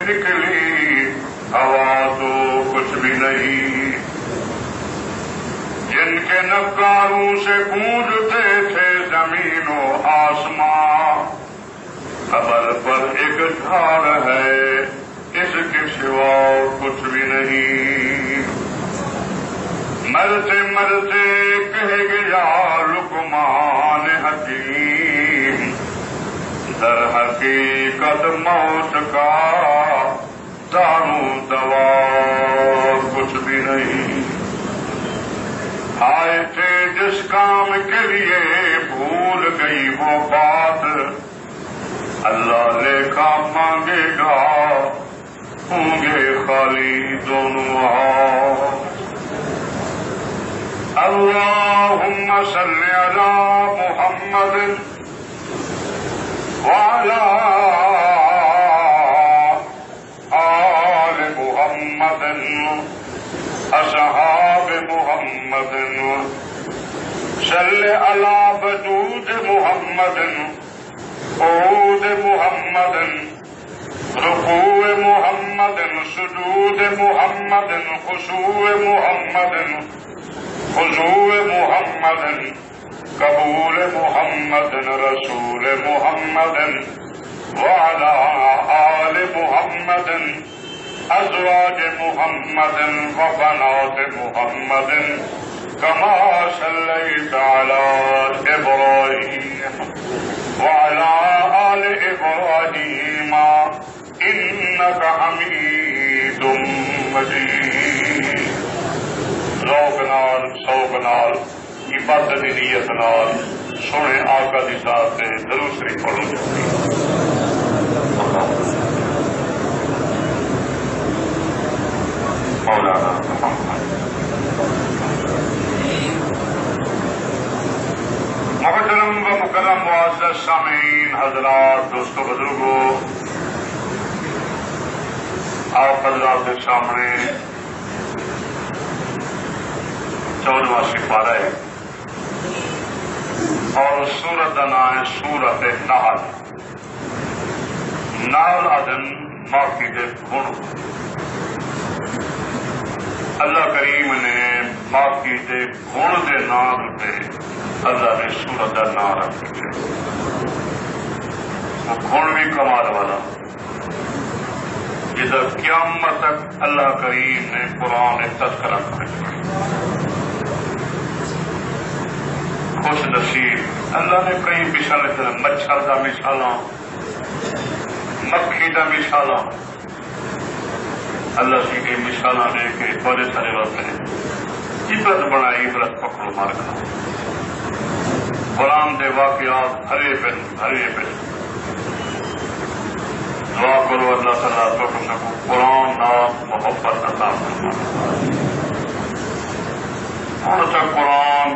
نکلی ہوا تو کچھ بھی نہیں، جن کے نگاروں سے گونجتے تھے زمین و آسمان، قبر پر ایک جھاڑ ہے اس کے سوا کچھ بھی نہیں۔ مرتے مرتے کہے گیا لقمان حکیم، در حقیقت موت کا دارو دوا کچھ بھی نہیں۔ آئے تھے جس کام کے لیے بھول گئی وہ بات، اللہ لیکھا مانگے گا ہوں گے خالی دونوں ہاتھ۔ اللہم صلی علی محمد وعلی آل محمد اصحاب محمد، صلی علی بدود محمد عود محمد رکوع محمد سجود محمد خشوع محمد خضوع محمد قبول محمد رسول محمد وعلى آل محمد ازواج محمد وبنات محمد كما صليت على ابراهيم وعلى آل ابراهيم انك حميد مجيد۔ ذوق نال شوق نال عبادت دی نیت نال سونے آقا دی ذات تے درود شریف پڑھو۔ مولانا محترم و مکرم معزز سامعین حضرات، دوستو بزرگوں، آپ حضرات کے سامنے 14واں سپارہ ہے اور سورت کا نام ہے سورت نحل۔ نحل آدن معافی دے گن، اللہ کریم نے معافی دے گن دے نام پہ اللہ نے سورت کا نام رکھ دیا۔ وہ گن بھی کمال والا، جدھر قیامت تک اللہ کریم نے قرآن تذکرہ کرے۔ خوش نصیب اللہ نے کئی مثال دیتے، مچھر کا مثالاں، مکھی کا مثالاں، اللہ سی کی مثالاں دے کے بڑے سارے واسطے عبرت بنائی، عبرت پکڑو مار کھاؤ۔ قرآن دے واقعات ہرے پن دعا کرو اللہ تعالیٰ تو کو قرآن نام محبت عطا فرمائے۔ ہن تک قرآن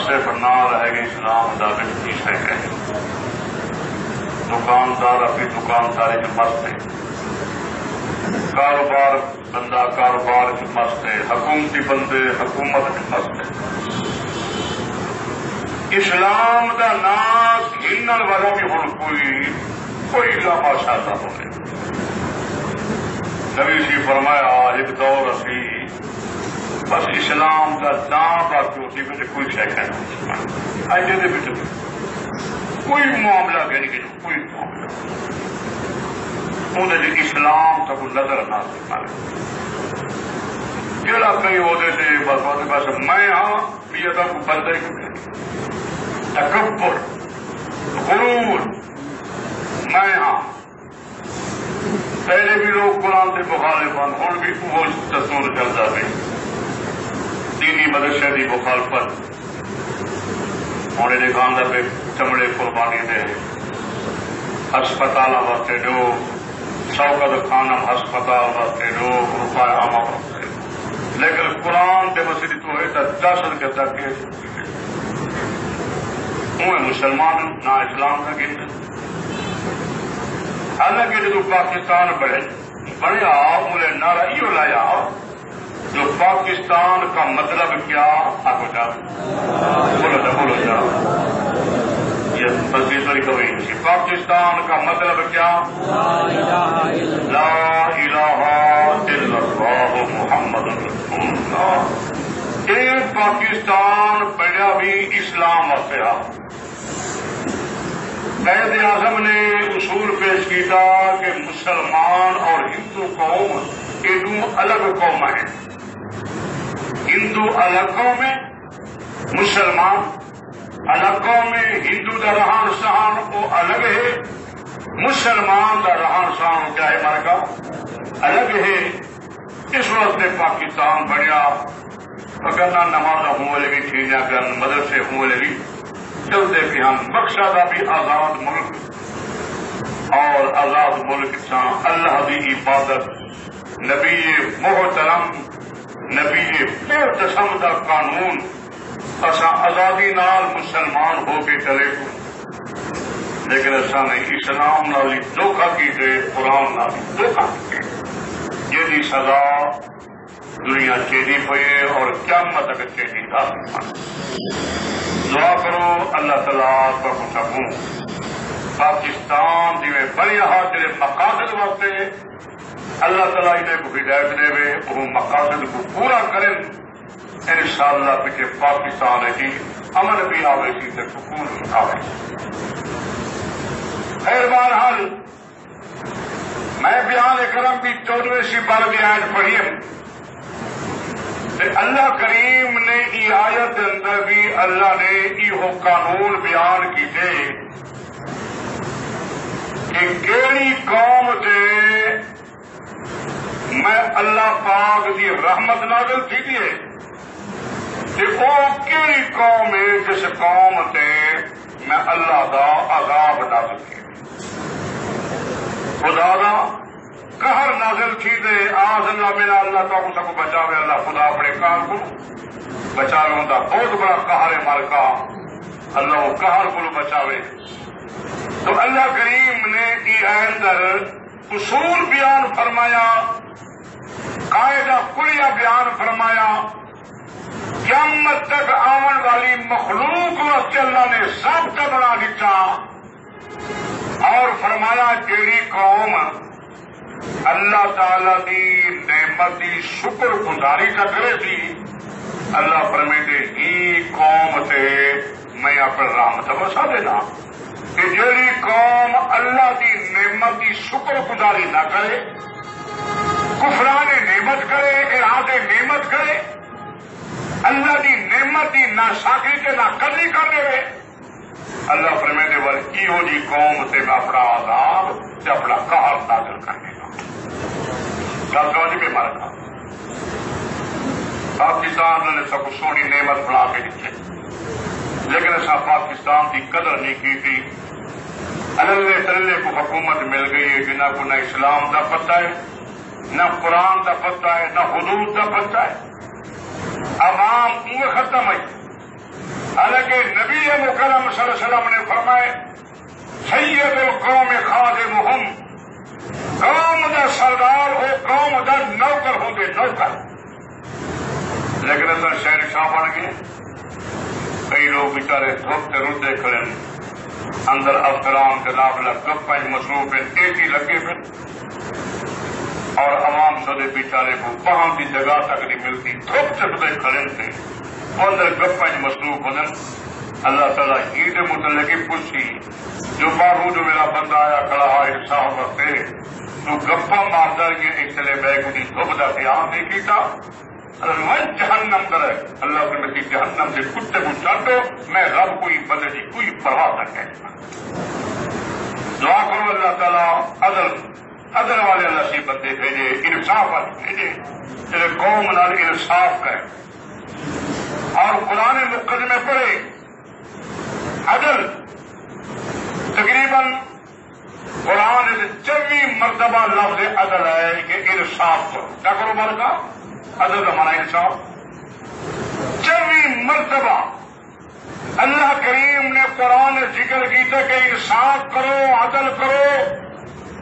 صرف نہ رہے گی اسلام دا بھی ہے۔ دکاندار اپنی دکانداری میں مست ہے، کاروبار بندہ کاروبار میں مست ہے، حکومتی بندے حکومت میں مست ہے۔ اسلام کا نام گھنن والا بھی ہوں کوئی لا شادا ہونے۔ نبی سی فرمایا ایک دور اسی بس اسلام کا دان باقی ہوتی مجھے کوئی شے کہنا اجے دے وچ کوئی معاملہ کہنے کے کوئی معاملہ انہیں اسلام تک نظر نہ آئے۔ جڑا کئی عہدے سے بس میں ہاں یہ تو بندہ ہی تکبر غرور میں ہاں۔ پہلے بھی لوگ قرآن سے مخالف ہیں، ہوں بھی وہ دستور چلتا ہے دینی مدرسے کی مخالفت۔ ہونے دکھانا پہ چمڑے قربانی دے ہسپتال واسطے جو شوکت خانم ہسپتال واسطے جو روپئے عام واسطے، لیکن قرآن کے مسئلے تو ہے 10 کے تک مسلمان نہ اسلام کا گن۔ حالانکہ جو پاکستان بڑے مجھے نعرہ یہ لایا جو پاکستان کا مطلب کیا آپ جا بولو جا یہ تصویر کبھی پاکستان کا مطلب کیا؟ لا پاکستان بنیا بھی اسلام واسطے آ قائد اعظم نے اصول پیش کیا کہ مسلمان اور ہندو قوم یہ دو الگ قوم ہیں. ہندو الگ قوم ہے، مسلمان الگ قوم ہے. ہندو کا رہن سہن وہ الگ ہے، مسلمان کا رہن سہن کیا ہے مارکا الگ ہے. اس واسطے پاکستان بنیا وغیرہ نماز ہوں لگی چیزیں کر مدرسے ہوں لگی چلتے بھی ہم مقصد بھی آزاد ملک اور آزاد ملک سے اللہ کی عبادت نبی محترم نبی محتشم کا قانون اصا آزادی نال مسلمان ہو کے چلے گو، لیکن اصا نے اسلام نال دھوکھا کیتے قرآن نال دھوکھا کیتے. یہ سزا دنیا چیری پی اور قیامت تک چیری تھا. دعا کرو اللہ تعالیٰ کو سکوں پاکستان جی بڑی جڑے مقاصد واسطے اللہ تعالیٰ انہیں کو ہدایت دے وہ مقاصد کو پورا کریں. انشاءاللہ پیچھے پاکستان ہے امن بھی آئے سی تو سکون بھی آئے. خیر بہرحال میں بیان کرم کی 14ویں سپارہ کی آیت پڑھی ہے. اللہ کریم نے ای آیت اندر بھی اللہ نے یہ قانون بیان کیتے کہ کیڑی قوم سے میں اللہ پاک دی رحمت نازل کی ہے کہ وہ کیڑی قوم ہے جس قوم سے میں اللہ دا عذاب نازل کی خدا دا قہر نازل کی دے. آج اللہ میرا اللہ تو سب کو بچاوے. اللہ خدا اپنے کار کو بچاوے. ان کا بہت بڑا قہر ہے مالکا اللہ وہ قہر کو بچاوے. تو اللہ کریم نے یہ اندر اصول بیان فرمایا، قاعدہ کلیہ بیان فرمایا. قیامت تک آن والی مخلوق واسطے اللہ نے ضابطہ بنا دیتا اور فرمایا جیڑی قوم اللہ تعالی دی نعمت دی شکر گزاری کا کرے سی اللہ فرمائے ہی قوم سے میں اپنے رحمت بسا دینا. کہ جیڑی قوم اللہ دی نعمت دی شکر گزاری نہ کرے، کفران نعمت کرے، اعراض نعمت کرے، اللہ دی نعمت دی نہ شاکری کے نہ قدری کر دے، اللہ فرمائے والی ہو جی قوم سے میں اپنا عذاب سے اپنا قہر نازل کرنے گا. سمجھ میں مارا تھا پاکستان نے سب سونی نعمت بنا کے دیتے، لیکن ایسا پاکستان کی قدر نہیں کی تھی. اللہ تلے کو حکومت مل گئی ہے کہ نہ کو نہ اسلام کا پتہ ہے، نہ قرآن کا پتہ ہے، نہ حدود کا پتہ ہے. عوام وہ ختم ہے. حالانکہ نبی مکرم صلی اللہ علیہ وسلم نے فرمائے سید القوم خادمہم، قوم دا سردار ہو، قوم دا نوکر ہوں گے نوکر. لیکن اصل شہر شاہ بن گئے. کئی لوگ بیچارے دھوپتے رودے کھڑے اندر افسران کے نافلہ گپاں مصروف ہیں، ایک ہی لگے پھر اور عوام سدے بیچارے کو وہاں کی جگہ تک نہیں ملتی، دھوپتے رودے کھڑے تھے اندر گپاں مصروف ہونے. اللہ تعالیٰ عید متعلق پوچھی جو باہو جو میرا بندہ آیا کھڑا ہے صاحب وقتے تو گپا مارتا گیا اس لیے میں کوئی دھوپ کا دھیان نہیں کیتا. من جہنم کرے اللہ کے نبی جہنم سے کتے کو چاٹو میں رب کوئی بندے کی کوئی پرواہ نہ کرے. دعا کرو اللہ تعالیٰ عدل والے اللہ سے بندے بھیجے، انصاف والے بھیجے، تیرے قوم نال انصاف کرے. اور قرآن مقدمے پڑھے عدل تقریباً قرآن 24 مرتبہ لفظ عدل ہے کہ انصاف کرو. کیا کرو مالکا؟ عدل ہمارا انصاف. 24 مرتبہ اللہ کریم نے قرآن ذکر کیا کہ انصاف کرو، عدل کرو،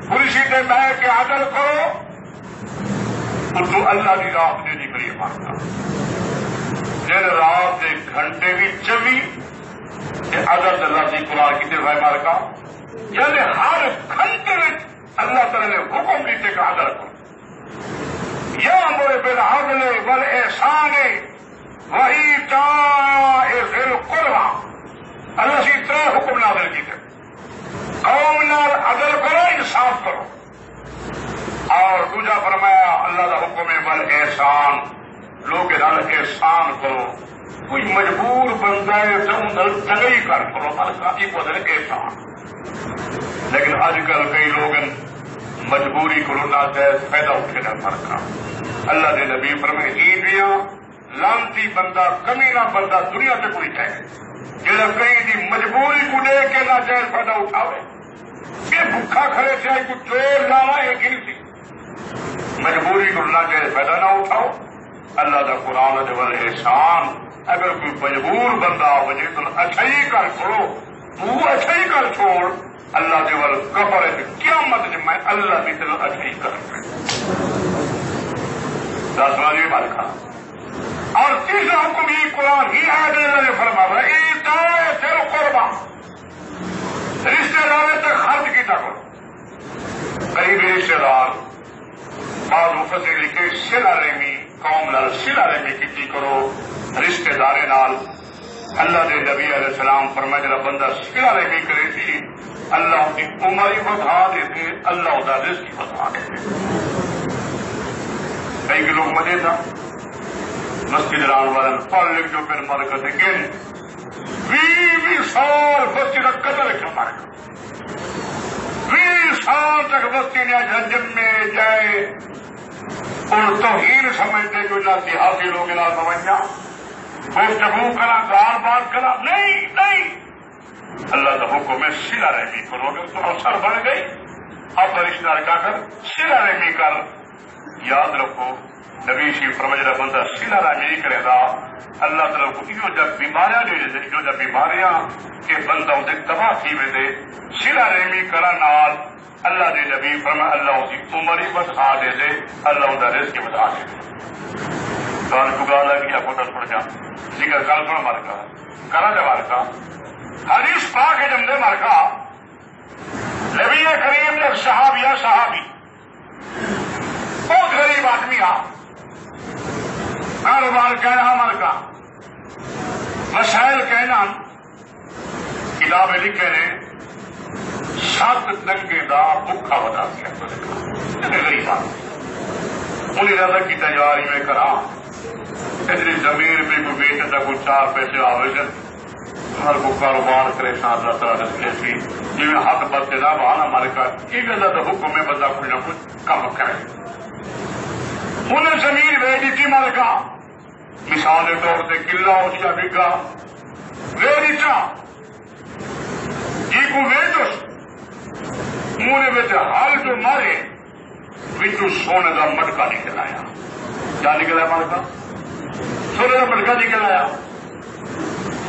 کرسی پہ بیٹھ کے عدل کرو. تو اللہ کی رات نے نہیں کری مانتا دن رات ایک گھنٹے بھی 24 عدل اللہ کی قرآن کی دل ہے مارکا. یعنی ہر گھنٹے میں اللہ تعالی نے حکم دیتے کہ عدل کرو. یا امر بالعدل والاحسان وَإِيتَاءِ ذِي الْقُرْبَىٰ اللہ سی ترے حکم نازل کیتے قوم نال عدل کرو انصاف کرو اور دوجا فرمایا اللہ کا حکم ہے بل احسان لوگ نال احسان کرو کوئی مجبور بندہ ہے تو چنگئی کر کرو ملکاتی کو دل احسان لیکن آج کل کئی لوگ مجبوری کو ناجائز فائدہ اٹھے نہ فرقا اللہ کے نبی فرمائے عیدیاں لانتی بندہ کمینہ بندہ دنیا سے کوئی ہے جہاں کہیں دی مجبوری کو لے کے ناجائز فائدہ اٹھاوے یہ بھوکا کھڑے سے آئی کو چور لانا یہ گن سی مجبوری کو ناجائز فائدہ نہ اٹھاؤ اللہ کا قرآن دے والے احسان اگر کوئی مجبور بندہ وجہ تو اچھائی کر چھوڑو تو اچھائی کر چھوڑ اللہ دے وال قبر ہے قیامت میں میں اللہ بھی تیرا اچھائی کر دس والی مالکا اور تیسرا حکم یہ قرآن ہی آیت اللہ نے فرما رہا ہے ایتاء ذی القربیٰ رشتے داروں تک خرچ کیتا کرو قریبی رشتے دار بعض مفسر لکھے صلہ رحمی قوم نال صلہ رحمی کیتی کرو رشتے دارے نال اللہ دے نبی علیہ السلام فرمایا جڑا بندہ صلہ رحمی کرے تھی اللہ کی عمر بڑھا دیتے اللہ کا رزق بڑھا دیتے کئی لوگ مجھے تھا مسجد ران والے پڑھ لکھ جو پھر مر کرتے گن 20 سال بچے کا قدر کیا مارے 20 سال تک بستی نے جنم میں جائے اور توہین سمجھتے جو نہ دیہاتی لوگ نہ سمجھنا گفتگو کرا گال بات کرا نہیں اللہ کا حکم ہے صلہ رحمی کرو گے تو اثر بن گئی اب رشتہ دار کا کر صلہ رحمی کر یاد رکھو نبی شریف فرمایا بندہ صلہ رحمی کرے گا اللہ تعالیٰ کو جو جب بیماریاں جو جب بیماریاں کے بندہ اسے تباہ تھی وے صلہ رحمی کرا نال اللہ دے نبی فرمایا اللہ اس کی عمر ہی بتا دے دے اللہ کا رزق بتا دے دے کال کو گالا کیا فوٹو چھوڑ جا ذکر کال تھوڑا مارکا کرا جا مارکا حدیث پاک ہے جمدے مارکا نبی کریم نے صحابی بہت غریب آدمی آ کاروبار کہنا مارکا مسائل کہنا کتابیں لکھے نے 7 ٹنگے کا بکھا بتا دیا غریب آدمی انہیں زیادہ کی تیاری میں کرا اتنی زمین پہ کوئی بیچتا کوئی 4 پیسے آوے ہر کو کاروبار کرے اللہ تعالیٰ ایسی جی میں ہاتھ بچے نہ بہانا مالکا یہ اللہ کا حکم ہے بندہ کچھ نہ کچھ کام کرے انہیں زمین بیچ دیتی مالکا مثال کے طور سے قلعہ اس کا بگا ویچا جی کو ویچ منہ میں حال جو مارے بچوں سونے کا مٹکا نکل آیا کیا نکل آیا مالکا سونے کا مٹکا نکل آیا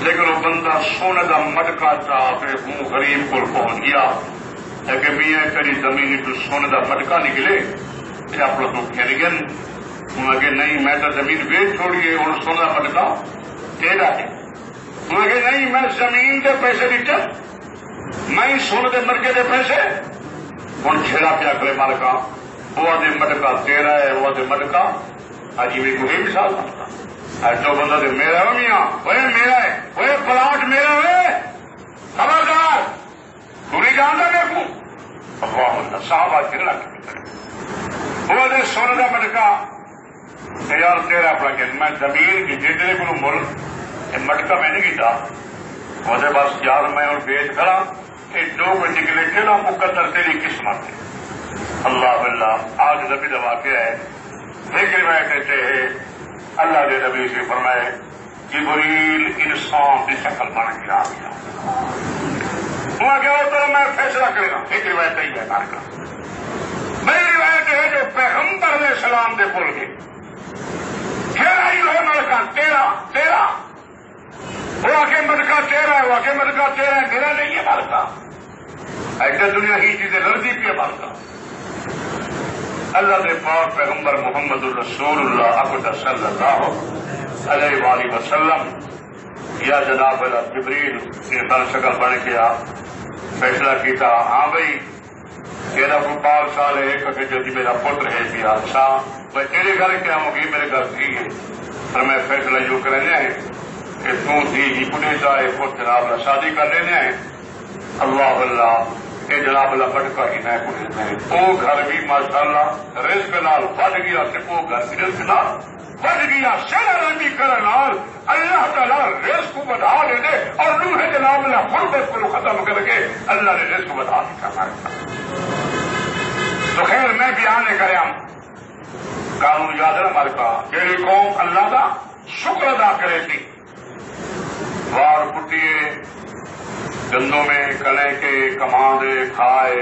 لیکن وہ بندہ سونے کا مٹکا چاہ پھر منہ غریب کو پہنچ گیا کہ میاں کری زمین تو سونے کا مٹکا نکلے آپ لوگ کہہ گئے انہوں کہ نہیں میں تو زمین بیچ چھوڑیے اور سونا مٹکا تیرا ہے انہوں کہ نہیں میں زمین کے پیسے دیتے میں سونے کے مٹکے کے پیسے ہوں چھیڑا پیا کرے مالکا وہ دے مٹکا تیرا ہے وہ دے مٹکا آج بھی کوئی مثال بنتا جو بندہ دے میرا ہے میاں وہ میرا ہے وہ پلاٹ میرا ہے خبردار تو نہیں جانتا میرے کو صاحب آج کھیلنا وہ دے سونے کا مٹکا یار تیرا اپنا کہ میں زمین کی جتنے کو مل مٹکا میں نہیں کیتا وہ بس یار میں اور بیچ کرا یہ 2 کو نکلے کہڑا مقدر تیری قسمت ہے اللہ اللہ آج نبی کا واقعہ ہے ایک روایت کہتے ہیں اللہ کے نبی سے فرمائے جبریل انسان کی شکل بن کے آ گیا وہاں کیا ہوتا ہے میں فیصلہ کرے گا ایک روایت ہی ہے کا میری روایت ہے جو پیغمبر علیہ السلام دے بول گئے تیرا ہی ہے ملکہ تیرا وہ آ کے ملکہ تیرا ہے وہ آ کے ملکہ تیرا ہے میرا نہیں ہے ملکہ ایسا دنیا ہی چیزیں لڑتی پی ہے ملکہ اللہ کے پاک پیغمبر محمد الرسول اللہ اقدس صلی اللہ علیہ وآلہ وسلم یا جناب جبریل نے بن شکل بن کے فیصلہ کیتا ہاں بھائی تیرا کو 5 سال ہے کہ جو میرا پتر ہے پیا اچھا میں تیرے گھر کیا ہوں گی میرے گھر تھی ہے پر میں فیصلہ یوں کرنے ہیں کہ تو دی ہی پنے جائے خود جناب اللہ شادی کر لینے ہیں. اللہ اللہ یہ جناب اللہ بٹکا ہی نہ کنے میں وہ گھر بھی ماشاءاللہ رزق نال بڑھ گیا کہ وہ گھر بھی رزق نال بڑھ گیا. سینا رنگی کرن نال اللہ تعالیٰ رزق کو بڑھا لے دے اور روح جناب اللہ غربت کو ختم کر کے اللہ نے رزق کو بڑھا دیا. تو خیر میں بیان کریا قانون یاد نہ مر کا جیڑی قوم اللہ کا شکر ادا کرے تھی وار پٹیے گندوں میں کلے کے کما دے کھائے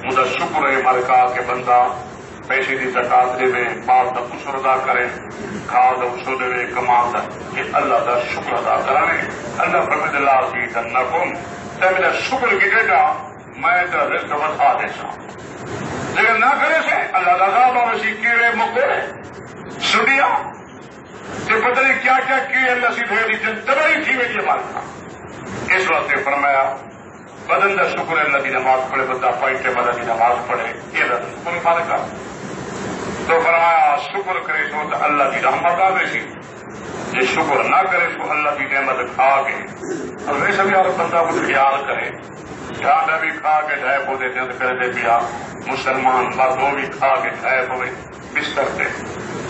مجھے شکر ہے مرکا کہ بندہ پیسے کی زکات دے مال کا قصور ادا کرے کھا دو اسو دے کما دا یہ اللہ کا شکر ادا کرنے. اللہ فرمد اللہ کی تنکم تے میرا شکر کی ڈیٹا میں تو رزق بتا دے سا لیکن نہ کرے سے اللہ کا عذاب اور اسی کیڑے مکوڑے سڈیا تے پتہ نہیں کیا کیا کیڑے اللہ سی دے دی جن تباہی تھی ویڈی مالکا. اس واسطے فرمایا بدن کا شکر ہے اللہ کی نماز پڑھے بندہ پائٹے بدن کی نماز پڑھے یہ شکر مالکا. تو فرمایا شکر کرے سو تو اللہ کی رحمت آ گئی. یہ شکر نہ کرے تو اللہ کی نعمت کھا کے اور ویسے بھی ہر بندہ کو خیال کرے ڈانڈا بھی کھا کے ڈھائے پودے دند کر دے پیا مسلمان مرد وہ بھی کھا کے ڈھائے پودے بستر دے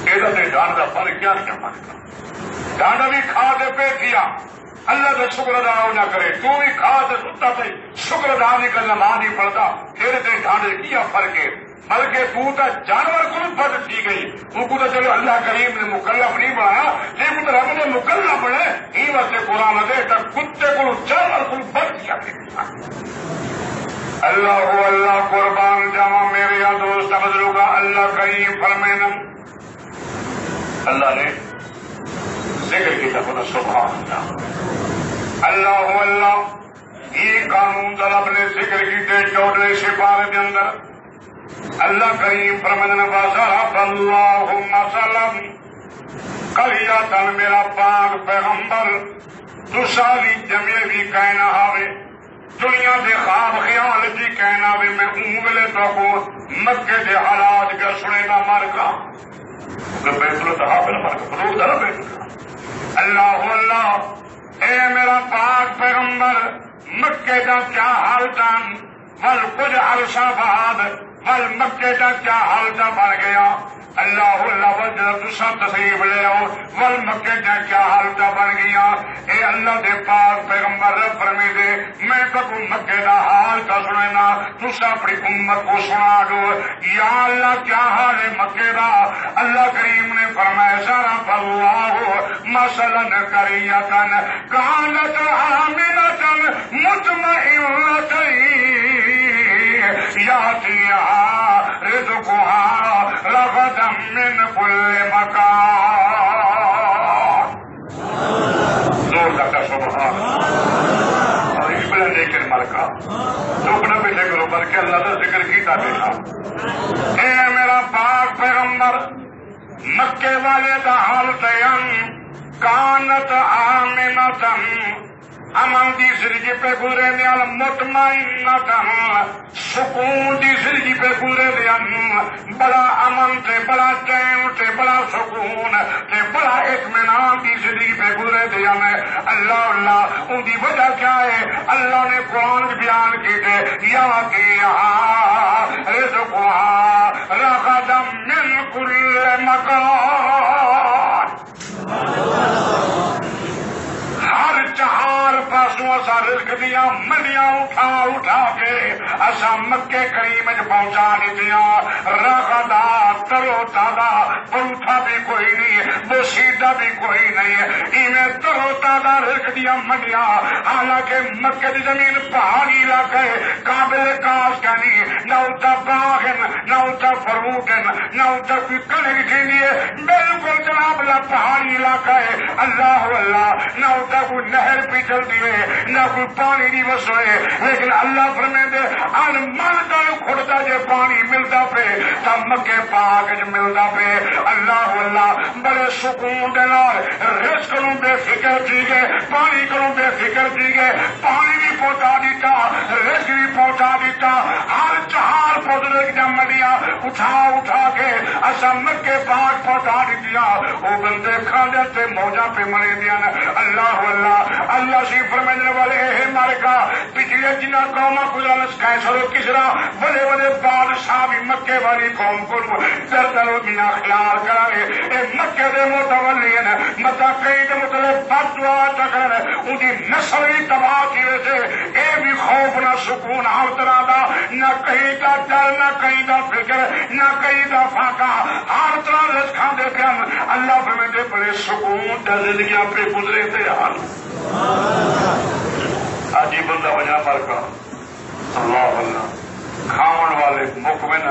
یہ ڈانڈا پر کیا کیا مالکا ڈانڈا بھی کھا کے پہ کیا اللہ کا شکر ادا نہ کرے تو بھی کھا تو ستا تھے شکر ادا نہیں کرنا ماں نہیں پڑتا تیرے تے ڈانڈے کیا فرق ہے بلکہ تو تا جانور کو بد تھی گئی ان کو تو چلو اللہ کریم نے مکلف نہیں بنایا لیکن تو رب نے مکلف بنے یہ واسطے قرآن دے تو کتے کو جانور کو بد کیا اللہ اللہ قربان جاوا میرے یا دوست بدلو گا اللہ کریم فرمینا اللہ نے ذکر کی تھا سبحان اللہ اللہ اللہ یہ قانون طلب نے ذکر کی تھے 14 سپارے کے اندر اللہ کریم فرمانا وَضَرَبَ اللَّهُ مَثَلًا قَرْيَةً میرا پاک پیغمبر تو ساری جمعے بھی کہنا ہوئے دنیا دے خواب خیال بھی کہنا ہوئے میں ویلے تو کو مکے دے حالات کا سنے نہ مر کا بیت اللہ پہ مر کا روح در بیت اللہ اللہ اے میرا پاک پیغمبر مکے دا کیا حال جان ول کچھ عرصہ بعد ول مکے کا کیا حال جا بڑھ گیا اللہ اللہ وجہ دوسرا تصریف لے آؤ ول مکے کا کیا حال جا بن گیا اے اللہ دے پاک پیغمبر فرمی دے میں تو مکے کا حال کا سننا دوسرا اپنی امت کو سنا دو یا اللہ کیا حال ہے مکے کا اللہ کریم نے فرمایا ضرب اللہ مثلا قریۃ کانت آمنۃ مطمئنۃ یاتیہا رزقها رغدا من کل مکان زور لگتا سبحان اور اس بلا لیکن ملکہ چپ نہ بیٹھے کرو بلکہ اللہ کا ذکر کیتا بیٹھا اے میرا پاک پیغمبر مکے والے دا حال تین کانت آمنۃ امن دی زندگی پہ گزرے دیا مطمئنۃ سکون دی زندگی پہ گزرے دیا بڑا امن تے بڑا چین تے بڑا سکون تے بڑا اطمینان دی زندگی پہ گزرے دیا میں اللہ اللہ ان دی وجہ کیا ہے اللہ نے قرآن بیان کی تھے یا رزقها رغدا من کل مکان ہر چہار پاسوں اسا رزق دیا منڈیاں اٹھا اٹھا کے اسا مکے کریم پہنچا دیتیاں رغدا ترو تازہ پروٹھا بھی کوئی نہیں بوسیدہ بھی کوئی نہیں ایویں ترو تازہ رزق دیا منڈیاں حالانکہ مکے کی زمین پہاڑی علاقہ ہے قابل کاش کا نہیں نہ اتنا باغ نہ اتنا فروٹ نہ اتنا کوئی کنک تھی بالکل جناب اللہ پہاڑی علاقہ ہے اللہ اللہ نہ اتنا کوئی نہر پی چلتی ہے نہ کوئی پانی نہیں وسوئے لیکن اللہ فرمے دے ان من کا کھڑتا جے پانی ملتا پہ تب مکے پاک ملتا پہ اللہ اللہ بڑے سکون دے نال رزق نو بے فکر کی گئے پانی کو بے فکر کی گئے پانی بھی پہنچا دیتا رزق بھی پہنچا دیتا ہر چہار بزرگ جمدیاں اٹھا اٹھا کے اصا مکے پاک پہنچا دیتیا وہ بندے کھانے سے موجہ پہ مرے دیا اللہ اللہ اللہ سی فرمانے والے مر کا پچھلے جنہ قوما گزرا کیسر و کسرا بڑے بڑے بادشاہ بھی مکے والی قوم کو در بنا خیال کرائے اے مکے دے متولی ہیں متا کئی دے مطلب بد دعا چکر ان کی نسل بھی تباہ کی وجہ سے اے بھی خوف نہ سکون ہر طرح دا نہ کہیں کا ڈر نہ کہیں کا فکر نہ کہیں کا فاقہ ہر طرح رزقاں دے پیان اللہ فرمائے بڑے سکون تے زندگیاں پہ گزرے تھے حال آجی بندہ بجا مر کا اللہ اللہ کھاون والے مکمن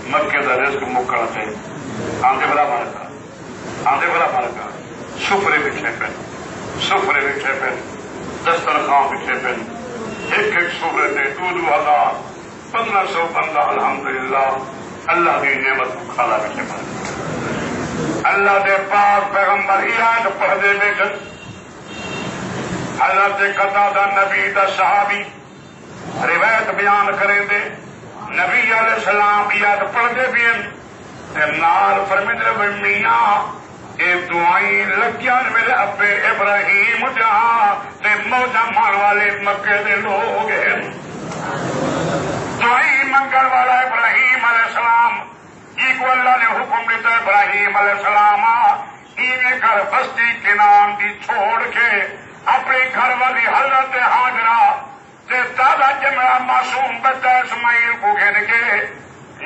مکے دا رزق مکڑ تھے آندے بڑا مر کا آندے بڑا مر کا سفرے بچھے پہ سفرے بچھے پہ دسترخوان بچھے پہ ایک ایک سفرے تے 2,000 1500 بندہ الحمدللہ اللہ کی نعمت کو کھالا بچھے پہ اللہ دے پاک پیغمبر ایاد پڑھ دے بیٹھن حضرت قتادہ نبی دا صحابی روایت بیان کریں دے نبی علیہ السلام ایاد پڑھ دے بھی نال فرمیندے بھئی میاں اے دعائیں لگیاں میرے ابے ابراہیم جہاں تے موجہ مار والے مکے دے لوگ ہیں دعائیں منگل والا ابراہیم علیہ السلام یہ کو اللہ نے حکم دیتا ابراہیم علیہ السلام ایویں گھر بستی کنان دی چھوڑ کے اپنے گھر والی حضرت حاجرہ تے دادا جمعہ معصوم بچہ اسماعیل کو گھن کے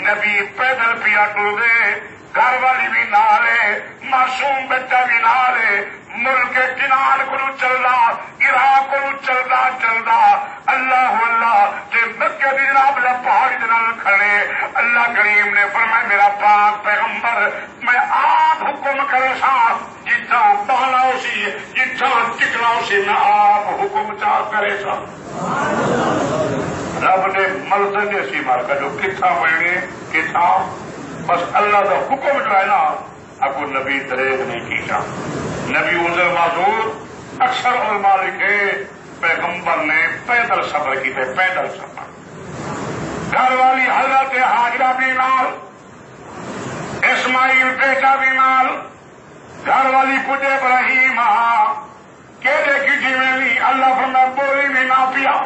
نبی پیدل پیا ٹر دے گھر والی بھی نالے معصوم بچہ بھی نالے ملک کنان کو چلدا عراق کو چلدا چلدا اللہ اللہ تے مکے دی جناب لا پہاڑی دے نال کھڑے اللہ کریم نے فرمایا میرا پاک پیغمبر میں آپ حکم کرے سا جتنا بالا اسی جتنا ٹکنا اسی میں آپ حکم چاہ کرے سا رب نے ملزم سی مار کا جو کتھا ملنے کتھا بس اللہ کا حکم جو ہے نا اگو نبی دریغ نہیں کیتا نبی عذر معذور اکثر علماء لکھے پیغمبر نے پیدل سفر کیتے پیدل سفر گھر والی حضرت حاجرہ بھی نال اسماعیل بیٹا بھی نال گھر والی پجے ابراہیم کہنے کی جیویں اللہ فرمائے بولی بھی نہ پیا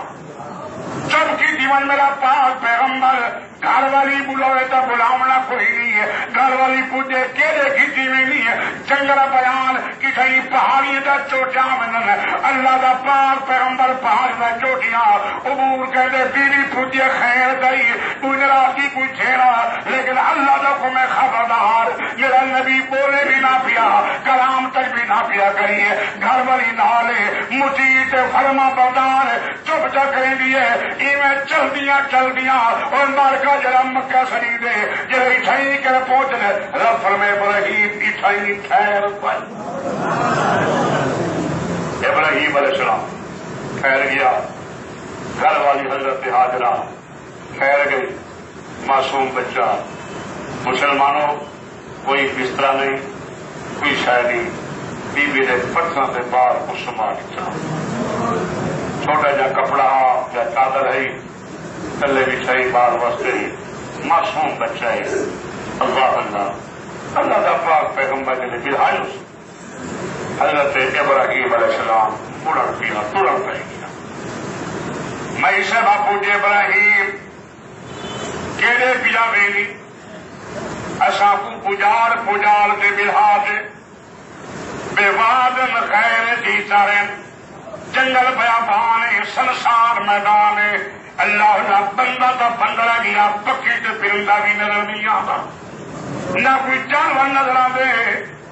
سب کی جیون میرا پاک پیغمبر گھر والی بلاوے تو بلاونا کوئی نہیں ہے گھر والی پوجے کہڑے کھیتی میں نہیں ہے چنگرا بیان کہ کہیں پہاڑی دا چوٹیاں منن اللہ دا پاک پیغمبر پہاڑ دا چوٹیاں عبور کہتے بیوی پوجے خیر گئی کوئی ناراضگی کوئی چھیڑا لیکن اللہ دا کو میں خبردار میرا نبی بولے بھی نہ پیا کلام تک بھی نہ پیا کریے گھر والی نالے مجید فرما بردار چپ چا کریں دیے ایویں چل دیا اور مارکا جڑا مکہ سری دے جڑا اٹھائی کر پہنچنے رب فرمائے ابراہیم اٹھائی ٹھہر پر ابراہیم علیہ السلام ٹھہر گیا گھر والی حضرت حاجرہ ٹھہر گئی معصوم بچہ مسلمانوں کوئی بستر نہیں کوئی شے نہیں بیوی نے پتھروں سے باہر کچھ مار دیا چھوٹا جا کپڑا یا چادر ہے تلے بھی صحیح بار واسطے معصوم بچہ ہے اللہ اللہ اللہ کا پاک پیغمبر کے لیے بلحاظ حضرت ابراہیم علیہ السلام اڑن پیا توڑن پہ گیا میں اسے باپو جی ابراہیم کہڑے پیا ویلی اصا کو پجار پجار کے بلحاظ بے وادن خیر جی چارے جنگل بیابان سنسار میدان اللہ اللہ بندہ تو بندہ گیا پکی تے پرندہ بھی نظر نہیں آتا نہ کوئی جانور نظر آتے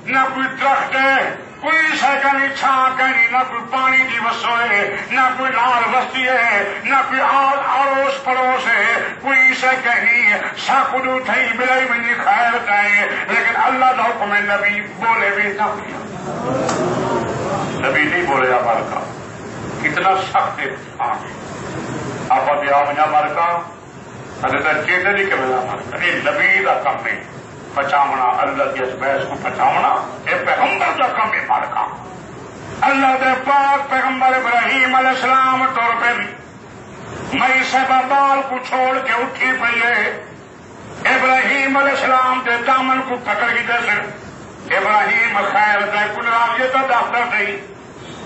نہ کوئی درخت ہے کوئی شے کہیں چھان کہیں نہ کوئی پانی کی وسو ہے نہ کوئی نال وسطی ہے نہ کوئی آڑوس پڑوس ہے کوئی شے کہیں ساکڑو تھئی ملائی منی خیر کہیں لیکن اللہ کا حکم نبی بولے بھی نہ نبی نہیں بولے ہمارا کا کتنا سخت ہے آپ دیا مجھا مارکا اگر چیتے نہیں کہ ملا مارکا یہ نبی کا کم نہیں بچاونا اللہ کی ازمائش کو بچاونا یہ پیغمبر کا کم ہے مارکا اللہ دے پاک پیغمبر ابراہیم علیہ السلام طور پہ مئی سے بال کو چھوڑ کے اٹھی پئی ہے ابراہیم علیہ السلام کے دامن کو پکڑ کی جیسے ابراہیم خیر دے کنرام یہ تو ڈاکٹر نہیں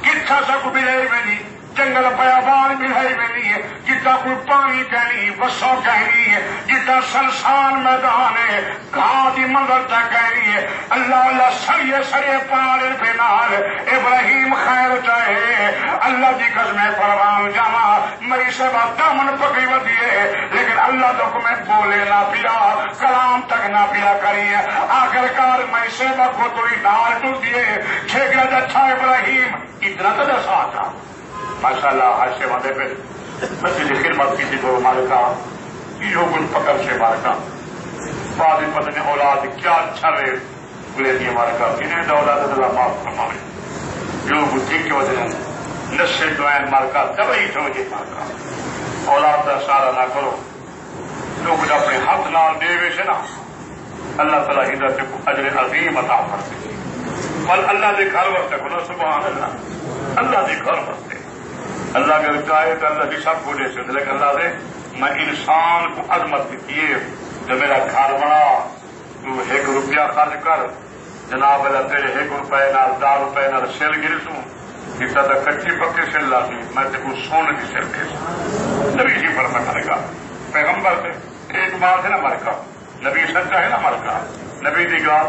کتھا سا کو ملے میں نہیں جنگل بیابان ملے میں نہیں ہے جتا کوئی پانی کہنی وسو کہنی ہے جتا سنسان میدان ہے گھاں دی منظر تک کہنی ہے اللہ اللہ سریے سریے پار پہ نال ابراہیم خیر چاہے اللہ کی قسمیں پروان جانا مری سے بات دامن پکڑی ودی ہے لیکن اللہ تو میں بولے نہ پیا کلام تک نہ پیا کریے آخرکار میں سے کو تھوڑی نال ٹوٹ دیے چھیکا اچھا ابراہیم اتنا تو دسا تھا ماشاء اللہ ہر سے وعدے پہ مسجد خدمت کی تھی تو مالکا یہ گل پکڑ سے مالکا بعد پتہ نے اولاد کیا اچھا رہے لے دیے مالکا انہیں اولاد اللہ معاف فرمائے لوگ ٹھیک کی وجہ نشے دعائیں مالکا دوائی سمجھے مالکا اولاد کا سارا نہ کرو لوگ اپنے ہاتھ نال دے وے سے نا اللہ تعالیٰ ہدایت کو اجر عظیم عطا فرمائے بل اللہ دے گھر وقت کھلو سبحان اللہ دے گھر وقت اللہ اگر چاہے تو اللہ کی سب کو دے سکتے لیکن اللہ دے میں انسان کو عظمت دیتی ہے جو میرا گھر بنا تو 1 روپیہ خرچ کر جناب اللہ تیرے 1 روپے نال 10 روپے نال سیل گرسوں جتا تو کچی پکے سیل لاسی میں تے کو سونے کی سیل دے نبی جی پر میں کرے گا پیغمبر سے ایک بات ہے نا مرکا نبی سچا ہے نا مرکا نبی دی گا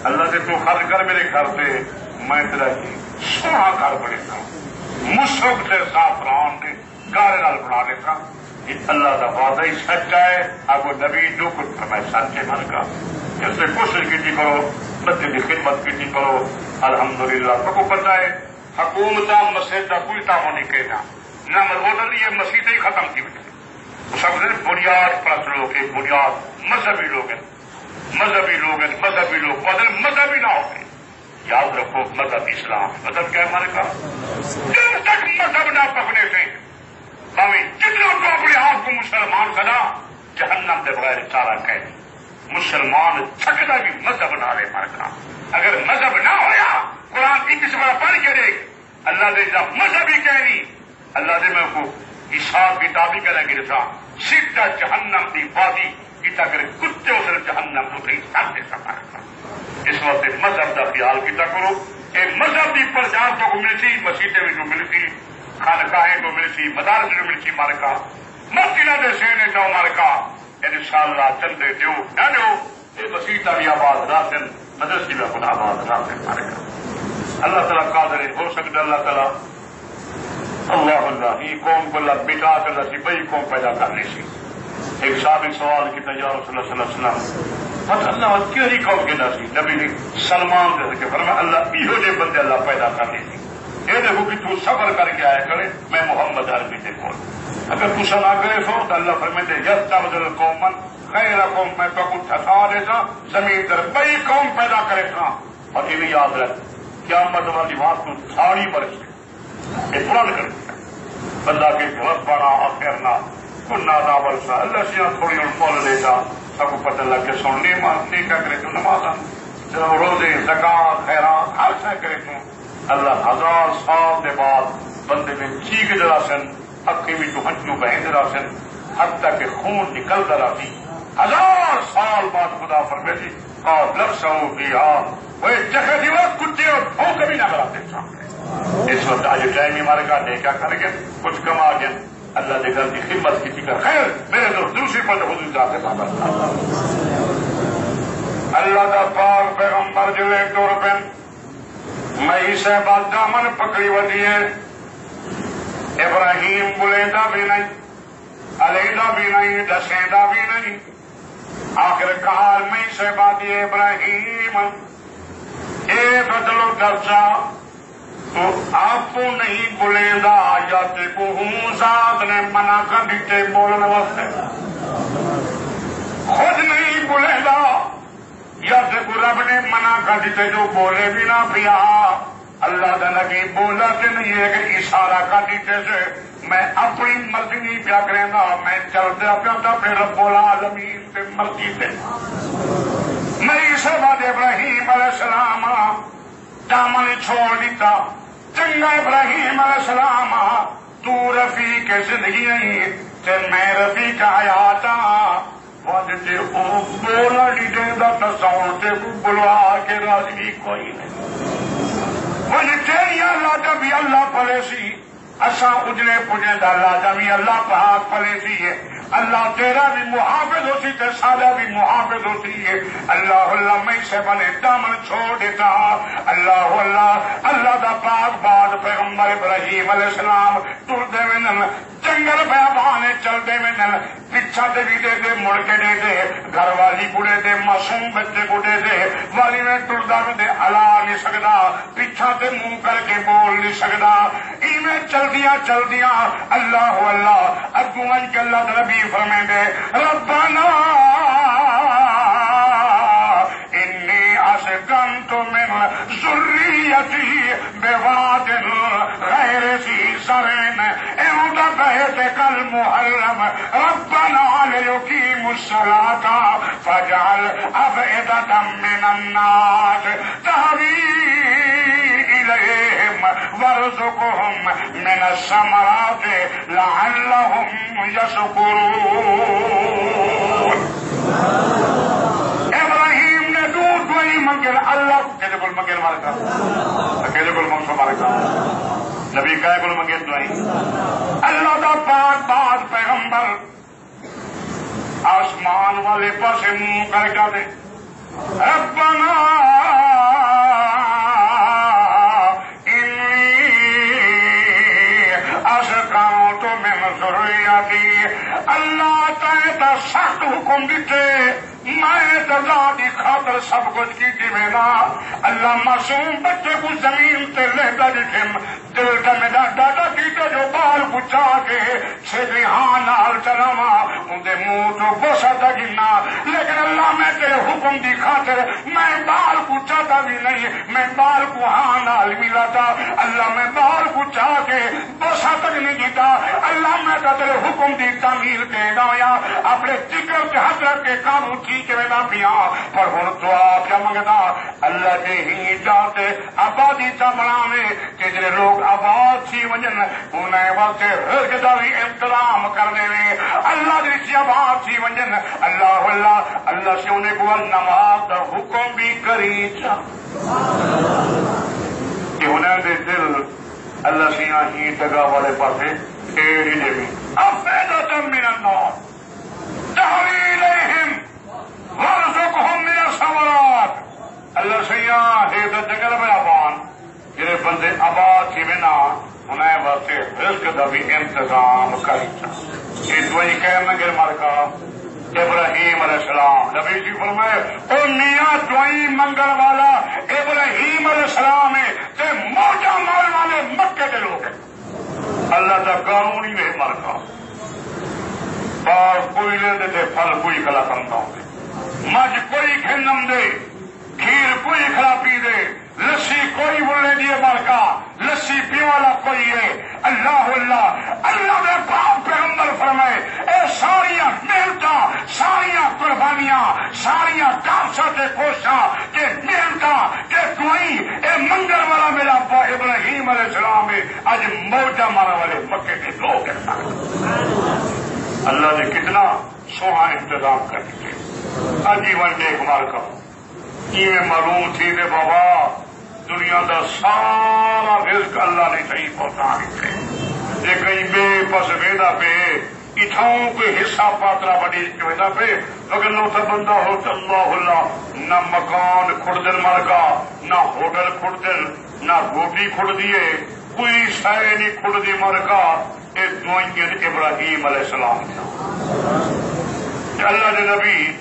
اللہ سے تو خرچ کر میرے گھر سے میں تیرا سونا گھر بنے گا مشرق سے زعفران کے گارے نال بنا دیتا اللہ کا وعدہ ہی سچا ہے آپ کو نبی جو کچھ فرمائے سچے من کا اس سے کوشش کی کرو بچے کی خدمت کی کرو الحمدللہ تو کو پتہ ہے حکومت مسجد کا کوئی تعاون نہیں کہنا نہ مدد یہ مسجد ہی ختم کی وجہ سب سے بنیاد پرست لوگ ہیں بنیاد مذہبی لوگ ہیں مذہبی لوگ بدل مذہبی نہ ہوتے یاد رکھو مذہب اسلام مذہب کیا ہے ہمارے کا جب تک مذہب نہ پکڑے سے باوی جتنا کو اپنے آپ کو مسلمان کرنا جہنم کے بغیر سارا کہہ مسلمان چھکنا بھی مذہب نہ رہے مارکا اگر مذہب نہ ہویا قرآن کی کس بڑا پڑھ کے دے اللہ دے جب مذہب ہی کہنی اللہ دے میں کو حساب کتابی کریں گے رسا سیدھا جہنم کی وادی کیتا کرے کتے اسے جہنم کو کہیں سامنے سفر اس وقت مذہب کا خیال کیتا کرو ایک مذہب کی پرچار تو ملتی مسیحیں بھی جو ملتی خانقاہیں تو ملتی مدارس جو ملتی مارکا مسجد دے سینے جو مارکا انشاءاللہ چندے دیو نہ دیو یہ مسیح بھی آباد راسن مدرسی بھی خدا آباد راسن مارکا اللہ تعالیٰ قادر ہو سکتا اللہ تعالیٰ اللہ یہ قوم کو اللہ بٹا کر رسی بئی قوم پیدا کرنے سی ایک سابق سوال کی تجار صلی اللہ علیہ وسلم مت اللہ کیڑی قوم کے نسی نبی نے سلمان دے کہ فرمایا اللہ یہ جو بندے اللہ پیدا کرنے سی یہ دیکھو کہ تو صبر کر کے آیا کرے میں محمد عربی دے کول اگر تو نہ کرے سو تو اللہ فرماتے یستبدل قوما خیر قوم میں تو کو ٹھسا دیتا زمین پر بئی قوم پیدا کرے سا اور یہ بھی یاد رکھ قیامت والی بات تو ساڑی برسے یہ پران کر دیا بندہ کے گھر بنا آخرنا کنہ دا برسا اللہ سے تھوڑی ان پول لے جا سب کو پتہ لگ کے سننے نہیں کیا کرے تو نماز روزے زکات خیرات ہر شے کرے تو اللہ 1000 سال کے بعد بندے میں چیخ جلا سن اکھی بھی تو ہنجو بہن جلا سن حتیٰ کہ خون نکلتا رہتی 1000 سال بعد خدا فرمائے جی اور لفظوں بھی وہ جگہ دیوا کتے اور بھو کبھی نہ کراتے سامنے اس وقت آج ٹائم ہی ہمارے کہا کیا کریں گے کچھ کما گیا اللہ نے گھر کی خدمت کی فکر خیر میرے تو دوسری پر حضور جاتے بابا اللہ کا پاک پیغمبر جو ایک دو روپے میں اسے بات دامن پکڑی ہوتی ہے ابراہیم بلیدہ بھی نہیں علیحدہ بھی نہیں دسیدہ بھی نہیں آخر کار میں اسے بات یہ ابراہیم اے بدلو درجہ تو آپ کو نہیں بولے گا یا کو ہوں ذات نے منع کر دیتے بولنے وقت خود نہیں بولے گا یا کو رب نے منع کر دیتے جو بولے بھی نہ پیا اللہ کا نبی بولا کہ نہیں ہے کہ اشارہ کر دیتے سے میں اپنی مرضی نہیں پیا کریں گا میں چلتا پیا تھا اپنے رب العالمین سے مرضی سے میں علیہ السلام دامن چھوڑ دیتا. چنگا ابراہیم علیہ السلام تو رفیق زندگی نہیں تے میں رفیق حیات ہاں. وجہ او بولا ڈیڈے دا تصور تے کو بلوا کے راضی کوئی نہیں. وجہ تیری اللہ دا بھی اللہ پلے سی اساں اجلے پجے دا اللہ دا بھی اللہ پاک پلے سی ہے. اللہ تیرا بھی محافظ ہوتی تے سادہ بھی محافظ ہوتی ہے. اللہ اللہ میں سے بنے دامن چھوڑ دیتا. اللہ اللہ اللہ دا پاک بعد پیغمبر ابراہیم علیہ السلام ٹر دے میں جنگل بیابانے چل دے میں پچھا دے بھی دے دے مڑ کے دے دے گھر والی کو دے دے معصوم بچے کو دے دے والی میں ٹردا میں دے ہلا نہیں سکتا پیچھا تے منہ کر کے بول نہیں سکتا. ایویں چل دیا اللہ اللہ اگوں کے اللہ نبی فرمائیں دے ربنا انی اسکنت من ذریتی بواد غیر ذی زرع عند بیتک المحرم ربنا لیقیموا الصلاة فاجعل أفئدة من الناس تهوی إليهم وارزقهم من الثمرات لعلهم يشكرون. ابراہیم نے دودھ وہی منگل اللہ کہتے بول منگل مارے کا کہتے بول منگل مارے کا نبی کہے بول منگل دعائی اللہ دا پاک بات پیغمبر آسمان والے پاسے منہ کر کے دے ربنا اسکنت من ذریتی اللہ تعالی سخت حکم دیتے میں تزا دی خاطر سب کچھ کی دینا. اللہ معصوم بچے کو زمین تے لیتا جسم دل کا میرا ڈاٹا کیتا جو بال بچا کے چھلی ہاں نال چلاوا اندے منہ تو بوسا دا گنا. لیکن اللہ میں تیرے حکم دی خاطر میں بال بچاتا بھی نہیں میں بال کو ہاں نال ملاتا. اللہ میں بال بچا کے بوسا تک نہیں دیتا. اللہ میں تیرے حکم دی تعمیل کے گایا اپنے ذکر کے حضرت کے کام ٹھیک ہے نہ پیا پر ہوں دعا کیا منگتا اللہ کے ہی جاتے آبادی تا بناوے کہ جڑے لوگ آباد تھی ونجن انہیں واسطے رزق دا بھی انتظام کر دے. اللہ دی آباد تھی ونجن اللہ اللہ اللہ سے انہیں کو نماز دا حکم بھی کری چا کہ انہیں دے دل اللہ سے ہی جگہ والے پاسے ایڑی دے بھی افیدۃ من النار تہوی الیہم وارزقہم من الثمرات. اللہ سیاح ہے تو جنگل میں آبان جنہیں بندے آباد تھی بنا انہیں واسطے رزق دا بھی انتظام کری چا. یہ دعائی کہنا گر مرکا ابراہیم علیہ السلام نبی جی فرمائے او میاں دعائی منگل والا ابراہیم علیہ السلام ہے تے موجہ مال والے مکے کے لوگ ہیں. اللہ کا قانون ہی نہیں مرکا باغ کوئی لیندے تھے پھل کوئی کلا کرتا ہوں مجھ کوئی کھنم دے کھیر کوئی کھلا پی دے لسی کوئی بولنے دیے مرکا لسی پی والا کوئی ہے. اللہ اللہ اللہ نے پاک پیغمبر فرمائے اے ساریاں محنتاں ساریاں قربانیاں ساریاں کاوشاں کوشاں کہ محنتاں کہ دعائی اے منگل والا میرا ابا ابراہیم علیہ السلام ہے آج موجہ مارا والے مکے کے لوگ ہیں. اللہ نے کتنا سوہا انتظام کر دیتے. عجیباً دیکھ مار کرو یہ معلوم تھی کہ بابا دنیا دا سارا رزق اللہ نے صحیح پہنچا دیتے. یہ کہیں بے پس ویدا پہ اتھاؤں کوئی حصہ پاترا بڑی ویدا پہ اگر نو تا بندہ ہو تو اللہ اللہ نہ مکان کھڑ دن مرگا نہ ہوٹل کھڑ دن نہ روٹی کھڑ دیے کوئی شے نہیں کھڑ دی مرگا. یہ دعائیں ابراہیم علیہ السلام اللہ کے نبی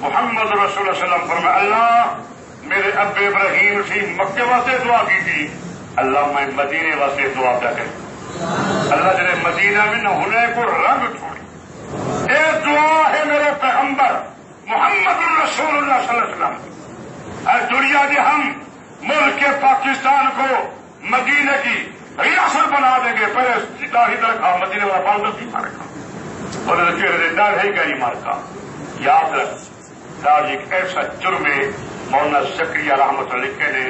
محمد رسول اللہ صلی اللہ علیہ وسلم فرمائے اللہ میرے اب ابراہیم سی مکے واسطے دعا کی تھی اللہ میں مدینے واسطے دعا کیا کہ اللہ جنہیں مدینہ میں نہ ہونے کو رنگ چھوڑی. یہ دعا ہے میرے پیغمبر محمد رسول اللہ صلی اللہ علیہ وسلم. اور دنیا کے ہم ملک پاکستان کو مدینے کی ریاست بنا دیں گے پہلے داڑھی رکھا مدینے والا پال بھی مارے گا اور چہرے ڈر ہے کہ نہیں مارتا. یاد رکھ داڑھی ایک ایسا جرم ہے، مولانا زکریا رحمت اللہ لکھے نے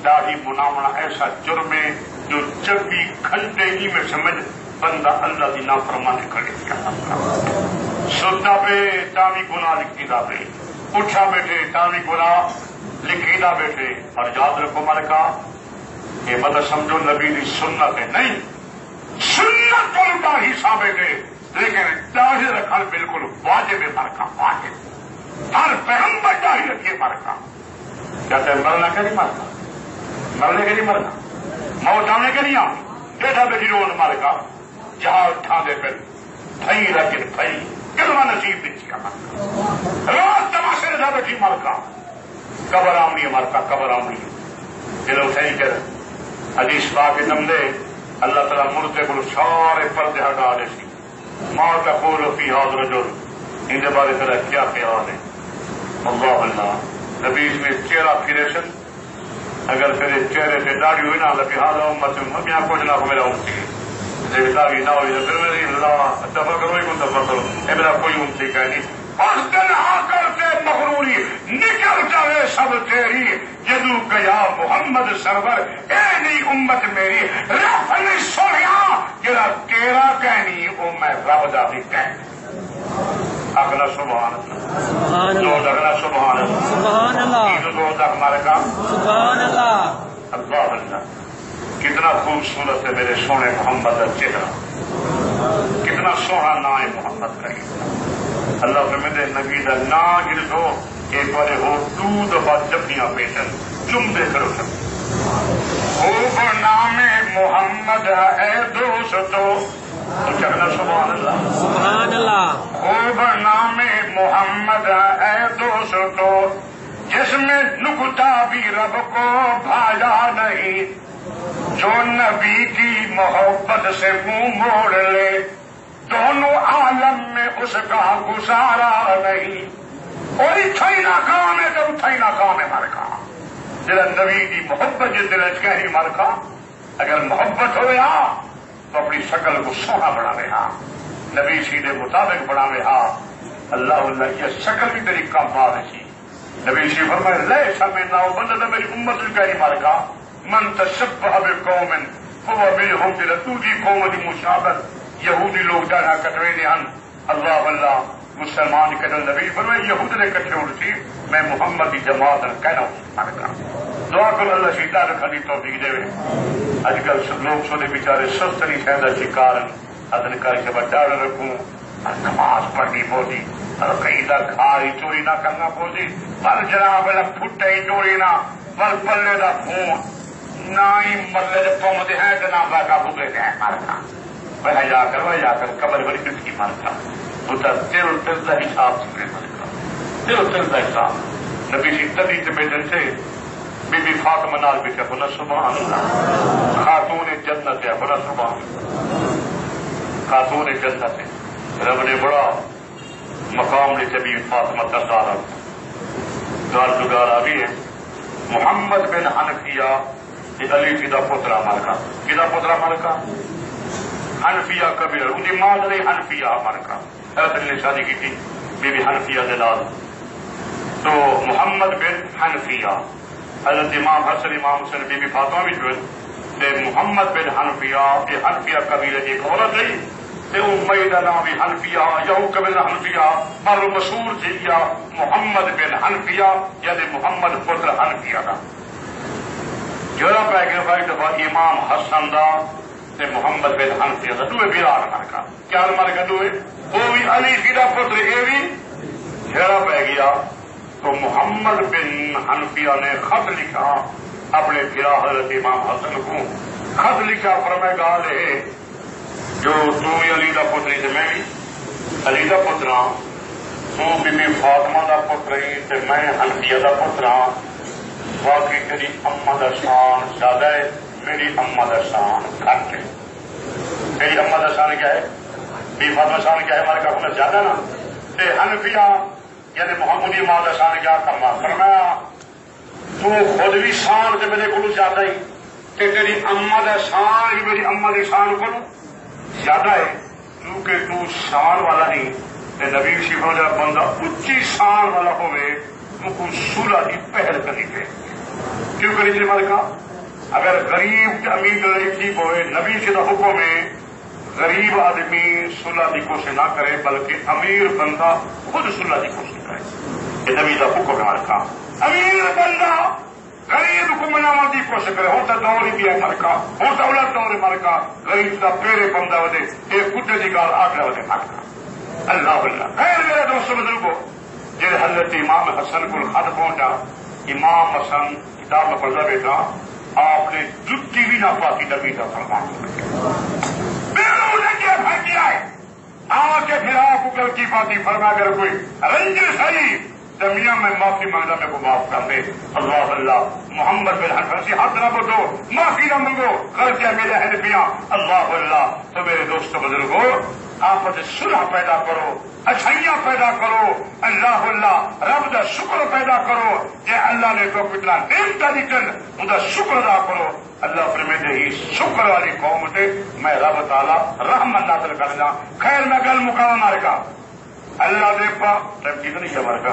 داڑھی مناونا ایسا جرم ہے جو 24 گھنٹے ہی میں سمجھ بندہ اللہ کی نافرمانی کرے گا. سوتا پہ تاوی گناہ لکھی دا پہ، اٹھا بیٹھے تاوی گناہ لکھی دا بیٹھے. اور یاد رکھو ملکہ یہ مطلب سمجھو نبی کی سنت ہے نہیں، سنت تو داڑھی سا بیٹھے، لیکن داڑھی رکھنا بالکل واجب ہے. مرکا واجب، ہر پیغمبر داڑھی رکھیے. مرکا کہتے ہیں مرنا کہ نہیں مرنا، مرنے کے نہیں مرنا، موت آنے کے نہیں آنی. بیٹھا بیٹھی روز مرکا جہاں اٹھا دے پھر پھئی رکھے پھئی کلمہ نصیب دیکھا مرکا رات تماشے رکھا بیٹھی مرکا قبر آمنی ہے. مرکا قبر آمنی دل اٹھائی کر حدیث پاک کے نم دے اللہ تعالیٰ مردے کو سارے پردے ہٹا دے سی. ماں کا قول فی ہذا الرجل ان کے بارے تیرا کیا خیال ہے؟ اللہ اللہ نبی اس میں چہرہ پھرے اگر تیرے چہرے پہ داڑھی ہوئی نا لہٰذا امت میں کچھ نہ ہو میرا امتی داڑھی نہ ہوئی تو پھر میری اللہ دفع کرو ہی کو دفع کرو اے میرا کوئی امتی کہ نہیں. اس دن آ کر کے مغروری نکل جائے سب تیری جدو گیا محمد سرور اے نہیں امت میری رب نہیں سوڑیا جڑا تیرا کہنی وہ میں رب دا بھی کہنی. اگلا سبحان اللہ دو اگلا سبحان اللہ سبحان اللہ دو تک ہمارے کام سبحان اللہ. اللہ اللہ کتنا خوبصورت ہے میرے سونے محمد کا چہرہ، کتنا سونا نا ہے محمد کا. اللہ فرمائے نبی کا نا گر دو ایک بار ہو دودھ بعد جبیاں پیشن چم دے کرو سب خوب نام محمد ہے دوستو تو چکنا سبحان اللہ سبحان اللہ. خوب نام محمد ہے دوستو جس میں نکتا بھی رب کو بھایا نہیں، جو نبی کی محبت سے منہ موڑ لے دونوں عالم میں اس کا گزارا نہیں. اور اتھائی ناکام ہے تو اتھائی ناکام ہے مرکا. جڑا نبی کی محبت جس دل کہیں مرکا اگر محبت ہویا تو اپنی شکل کو سونا بنا رہا، نبی سیدھے مطابق بنا رہا. اللہ اللہ کی شکل بھی تیری کم بات ہے. نبی سی فرمائے لے سمجھنا ہو بندہ میری امت کا ہی مرکا من تشبہ بقوم فهو منهم جڑا دوجی قوم دی مشابہت یہودی لوگ جانا کٹوے نے ہن. اللہ اللہ مسلمان کہنے نبی فرمائے یہود نے کٹھے اڑتی میں محمد کی جماعت کہنا مرکا. دعا کرو اللہ سیدھا رکھنے کی توفیق دے. اج کل لوگ سونے بیچارے سست نہیں سہدا شکار ادن کر کے بڑا رکھوں نماز پڑھنی پوسی اور کہیں تک کھاری چوری نہ کرنا پوسی پر جناب پھٹے ہی چوری نہ پر پلے کا خون نہ ہی ملے پوندے ہیں جناب کا بھوکے ہیں مرکا. وہ جا کر قبر بڑی کس کی مرکا ہوتا دل دل کا حساب سے مرکا دل دل کا حساب. نبی سی تبھی کے بیٹن سے بی بی فاطمہ نال بیٹھے بولا سبحان اللہ خاتون جنت ہے بولا سبحان اللہ خاتون جنت ہے. رب نے بڑا مقام نے جبھی فاطمہ کا سارا گال گزارا بھی ہے. محمد بن حنفیہ یہ علی سیدھا پوترا مرکا کدا پوترا مرکا حنفیہ کبیر ان کی ماں نے حنفیہ مرکا حضرت علی نے شادی کی تھی بی بی حنفیہ کے نال. تو محمد بن حنفیہ حضرت امام حسن امام حسن بی بی فاطمہ بھی جو ہے محمد بن حنفیہ یہ حنفیہ قبیلے کی ایک عورت رہی امئی کا نام بھی حنفیہ یہو قبیلہ حنفیہ پر مشہور تھی یا محمد بن حنفیہ یعنی محمد پتر حنفیہ کا. جڑا پہ گیا بھائی دفعہ امام حسن دا تے محمد بن حنفیہ دا دوے بیرار مرکا کیا مرکا دوے وہ بھی علی سیدھا پتر یہ بھی جڑا پہ گیا تو محمد بن حنفیہ نے خط لکھا اپنے پھرا حضرت امام حسن کو خط لکھا فرمائے گا لے جو تو علی کا پتری سے میں بھی علی کا پتر ہاں تو بی بی فاطمہ کا پتر ہی تے میں حنفیہ کا پتر ہاں. باقی تیری اما کا شان زیادہ ہے میری اما کا شان گھٹ ہے. میری اما کا شان کیا ہے بی فاطمہ شان کیا ہے ہمارے کا ہونا زیادہ نا تے حنفیہ یعنی محمودی ماں کا شان کیا کرنا فرمایا تو خود بھی شان سے میرے کو زیادہ ہی تے تیری اما کا شان ہی میری اما کی شان کو زیادہ ہے کیونکہ تو شان والا نہیں نبی شیفوں جا بندہ اچھی شان والا ہوئے ان کو صلح کی پہل کرنی چاہیے. کیوں کرنی چاہیے مالکا؟ اگر غریب امیر لڑکی ہوئے نبی کے حکم میں غریب آدمی صلح کی کوشش نہ کرے بلکہ امیر بندہ خود صلح کی کوشش کرے. یہ نبی کا حکم ہے مالکا. امیر بندہ غریب کو مناوا کی کوشش کرے. ہوں تو دور ہی بھی ہے مالکا, ہوں تو اولاد دور ہے مالکا. غریب کا پیرے بندہ ودے یہ کتے کی گال آگے ودے مالکا. اللہ اللہ. خیر میرے دوستوں بزرگوں, جی حضرت امام حسن کو خط پہنچا. امام حسن کتاب میں پڑھتا بیٹا آپ نے جتی بھی نہ پاتی نبی کا فرمان کیا ہے. آ کے پھر آپ کو کی پاتی فرما کر کوئی رنجش صحیح میاں میں معافی مانگا میرے کو معاف کر دے. اللہ اللہ محمد بن حنفی ہاتھ نہ بٹو معافی نہ مانگو غلطیاں میرے ہیں نبیاں. اللہ اللہ. تو میرے دوست بزرگوں آپ صلح پیدا کرو, اچھائیاں پیدا کرو. اللہ اللہ رب کا شکر پیدا کرو. یہ اللہ نے تو کتنا نعمت دیکن ان کا شکر ادا کرو. اللہ فرمائے ہی شکر والی قوم سے میں رب تعالی رحمت نازل کرنا. خیر میں گل مکاوا مارکا اللہ دے پا ٹائم کی تو نہیں ہے مارکا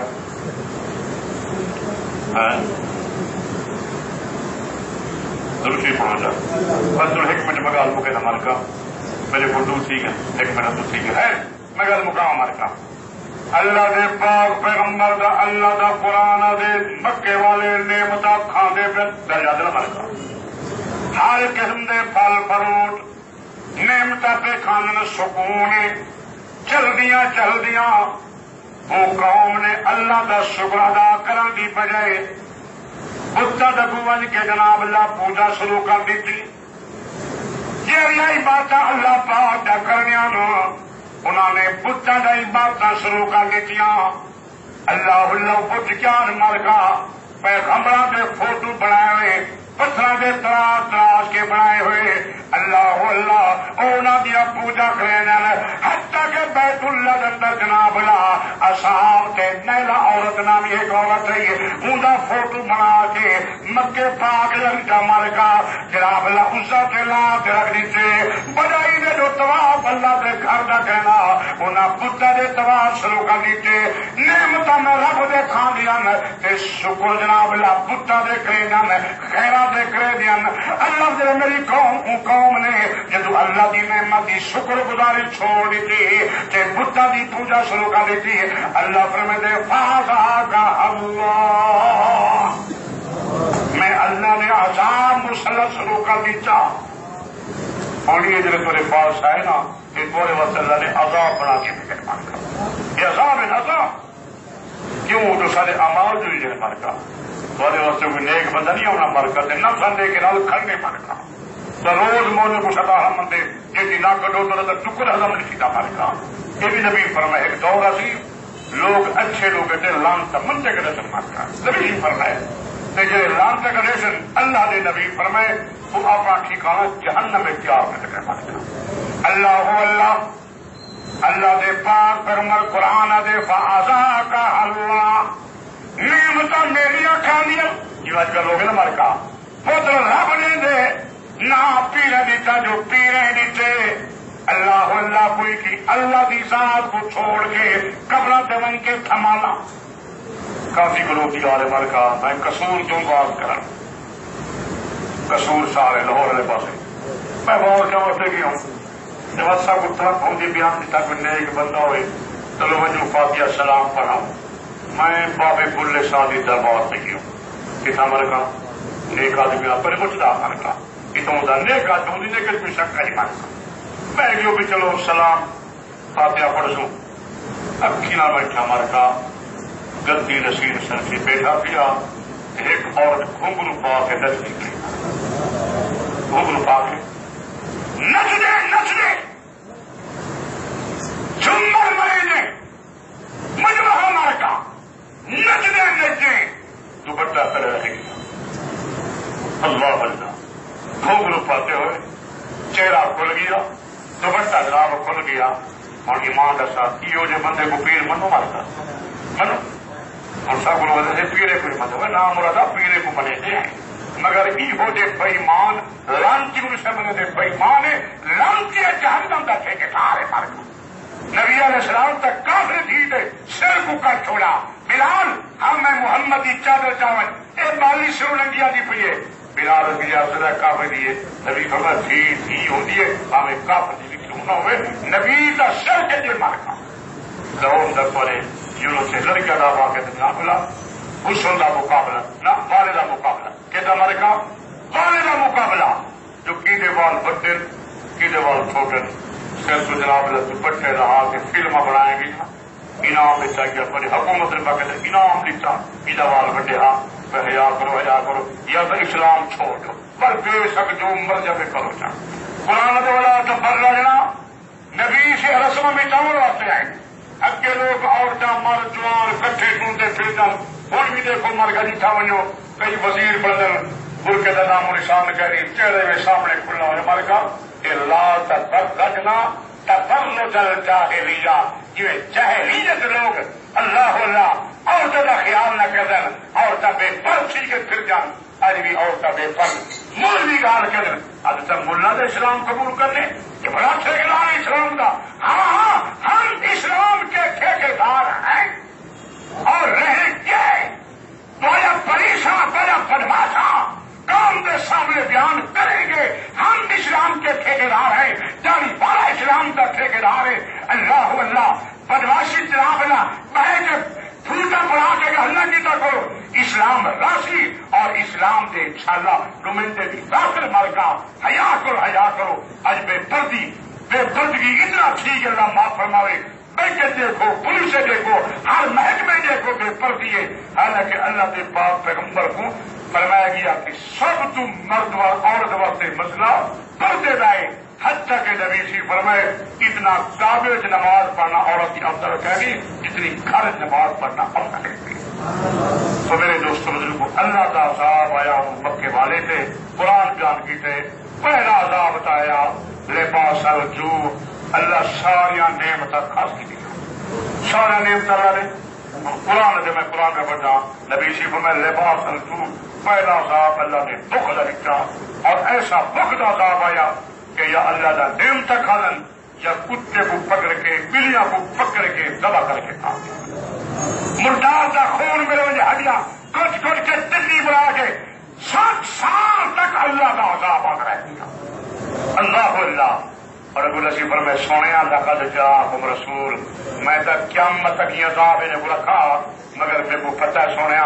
درشی پہنچ جا بس تو ایک منٹ میں گل مکے نا مارکا میرے کو دور ٹھیک ہے ایک منٹ تو ٹھیک ہے میں گل مکاوا مارکا. اللہ دے پاک پیغمبر دا اللہ دا قرآن دے مکے والے نعمت کھاندے پہ درجہ دل مارکا. ہر قسم دے پھل فروٹ نعمت پہ کھانے سکون چلدیاں چلدیاں وہ قوم نے اللہ کا شکر ادا کرنے کی بجائے بتا ڈبو بن کے جناب اللہ پوجا شروع کر دیتی. یہ عبادت اللہ پاک کا کرنے انہوں نے بتوں کا عبادت شروع کر دیتی. اللہ اللہ بت کیا مالکا پیغمبراں کے فوٹو بنائے ہوئے پتھر کے تراش تراش کے بنائے ہوئے اللہ اللہ انہوں دیا پوجا کرنے حتیٰ کہ بیت اللہ کے اندر جناب اللہ اصحاب تے نیلا عورت نامی ایک عورت ہے ان کا فوٹو بنا کے مکے پاک لگتا مالکا جناب اللہ عزا کے لا کے رکھ دیتے بجائی نے جو طواف اللہ کے گھر کا کہنا انہیں بتا دے طواف شروع کر دیتے نعمت میں رب دے کھان دیا تے شکر جناب اللہ بتا دے کرے جان خیرات دے کرے دیا. اللہ دے میری قوم نے جدو اللہ دی نعمت دی شکر گزاری چھوڑ دیتی تے بتا دی پوجا شروع کر دیتی. اللہ فرمائے دے فازا اللہ میں اللہ نے عذاب مسلط شروع کر دیتا. اور یہ جب تیرے پاس آئے نا یہ تھوڑے وقت اللہ نے عذاب بنا کے مہربان کر. یہ عذاب ہے عذاب کیوں جو سارے امال جو جڑے مر کا تھوڑے واسطے کوئی نیک بندہ نہیں ہونا مر کا نہ کھانے کے نال کھڑنے مر کا تو روز مونے کو سدا ہم دے یہ نہ کٹو تو ٹکر ہزم نہیں کیتا مر کا. یہ بھی نبی فرمائے ایک دور اسی لوگ اچھے لوگ تھے لانت منتے کے رسم مر کا نبی فرمائے جی لانت کا ریشن اللہ نے نبی فرمائے تو اپنا ٹھکانا جہنم میں تیار کر کے مر کا. اللہ اللہ اللہ دے پاک پیغمبر قرآن دے فازا کا اللہ نعمت میری کھانیا جو اج کل لوگ نا مر کا پتر رب نے دے نہ پیرے دیتا جو پیرے دیتے. اللہ اللہ کوئی کی اللہ کی ذات کو چھوڑ کے قبر دون کے تھمانا کافی گروہ کی آرے مر کا میں قصور کیوں بات کرا قصور سارے لاہور والے پاس میں بہت کیا واسطے کی ہوں جب اچھا کتا پہنچی بیان دیتا کوئی نیک بندہ ہوئے چلو میں جو فاتحہ سلام پڑھاؤں میں بابے بلے شادی دربار سے کی ہوں کتنا مر کا نیک آدمی پر مجھ دا مر کا اتنا نیک آدمی نے کوئی شک نہیں مر کا میں جو بھی چلو سلام فاتحہ پڑھ سوں اکھی نہ بیٹھا مر کا گدی نصیر سر سے بیٹھا پیا ایک عورت گھنگرو پا کے نچ نکلی گھنگرو پا کے نچ دے جھمر مرے دے مجمع مر کا نچ دے دوپٹہ کرے رہے گی. اللہ اللہ گھنگرو پاتے ہوئے چہرہ کھل گیا دوپٹہ جناب کھل گیا اور ایمان کا ساتھ یہ جو بندے کو پیر منو مارتا منو اور سب لوگ پیڑے کو مت ہوئے نام مراد پیڑے کو بنے دے مگر یہ ہو دے بےمان لانچی کو سے بنے دے بےمان لانچی جہنم کا ٹھیکیدار ہے مر کا نبی علیہ السلام تک کافر تھی تے سر کو کٹ چھوڑا بلال ہم میں محمدی چادر چاون اے بالی سرو لنگیا دی پیے بلال رضی اللہ کافر دیے نبی فرمایا تھی ہوندی ہے ہمیں کافر دی کیوں نہ ہوئے نبی کا سر کے دل مارکا لون دا پڑے یورو سے لڑکا دا واقع نہ بلا حسن دا مقابلہ نہ والے دا مقابلہ کہتا مارکا والے دا مقابلہ جو کیدے وال بڑے کیدے وال چھوٹے سر کو جناب دوپٹے رہا کہ فلم بنائے گی انعام دیتا گیا بڑی حکومت نے باقی انعام دیتا کیدا وال بڑے ہاں حیا کرو یا تو اسلام چھوڑ دو پر بے شک جو مر جائے کرو چاہ قرآن دے والا تبر لڑنا نبی سے رسم میں چاول واسطے آئے اگے لوگ عورتیں مرد جوان کٹھے ڈھونڈتے پھرتا ہوں بھی دیکھو مر گا جیٹھا ونجو کئی وزیر بدل برقے کا نام و نشان کہہ رہی چہرے میں سامنے کھلا ہو مر گا کہ لا تبرجنا تبرج الجاہلیہ یہ جاہلیت لوگ اللہ اللہ عورتوں کا خیال نہ کر دیں عورتیں بے پردی کے پھر جان اج بھی عورتیں بے پرد مولوی گال کر دیں اب تک ملا تو اسلام قبول کرنے یہ بڑا ٹھیکیدار ہے اسلام کا ہاں ہم اسلام کے ٹھیکیدار ہیں اور رہیں گے بڑا پریشان بڑا بدماشا کام کے سامنے بیان کریں گے ہم اسلام کے ٹھیکیدار ہیں جاری والا اسلام کا ٹھیکیدار ہے اللہ اللہ بدماشی جناب اللہ بیٹھ پھوٹا پڑا کے اللہ کی کرو اسلام راسی اور اسلام دے انشاءاللہ نمائندے بھی داخل مر کا حیا کرو اج بے پردگی اتنا ٹھیک اللہ معاف فرماوے بینک دیکھو پولیس دیکھو ہر محکمے دیکھو بے پردی ہے حالانکہ اللہ کے پاک پیغمبر کو فرمایا گیا کہ سب تم مرد و عورت واسطے مسئلہ پردے لائے حتیٰ کہ نبی سی فرمائے اتنا کابج نماز پڑھنا عورت کی افضل کہہ گی جتنی خرچ نماز پڑھنا افضل کہہ گی تو میرے دوستوں بزرگوں اللہ کا عذاب آیا وہ مکے والے تھے قرآن جان کی تھے پہلا عذاب بتایا لباس الجو اللہ ساریا نعمت خاص کی دیا سارا نعمت اللہ نے قرآن سے میں قرآن کا پڑھا نبی سی فرمائے لباس الجو پہلا عذاب اللہ نے بخ لکھا اور ایسا بخ کا عذاب آیا کہ یا اللہ کا نعمت کھالن یا کتے کو پکڑ کے بلیاں کو پکڑ کے دبا کر کے کھا مردار کا خون میرے مجھے ہڈیاں کچھ کچھ کے تلی بنا کے 60 سال تک اللہ کا عذاب آتا رہے اللہ اللہ اور ابو نصیب پر میں سونے لقد جاءکم رسول میں تو قیامت تک یہ عذاب انہیں کو رکھا مگر میرے کو پتہ سونے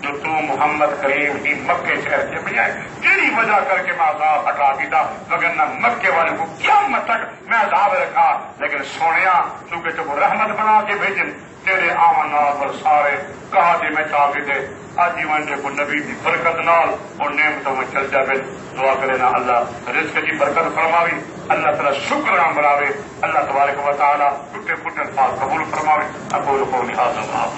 جو تو محمد کریم ہی مکے شہر سے بجائے تیری وجہ کر کے میں عذاب ہٹا دیتا مگر نہ مکے والے کو قیامت تک میں عذاب رکھا لیکن سونے چونکہ تو کو رحمت بنا کے بھیجن تیرے آمن پر سارے کہا دی میں چاہتے تھے آج جیون کو نبی کی برکت نال اور نعمتوں میں چل جائے دعا کرے نا اللہ رزق کی برکت فرماوی اللہ تعالیٰ شکر نام بناوے اللہ تبارک و تعالیٰ ٹوٹے پھوٹے الفاظ قبول فرماوے اقول قولی ھذا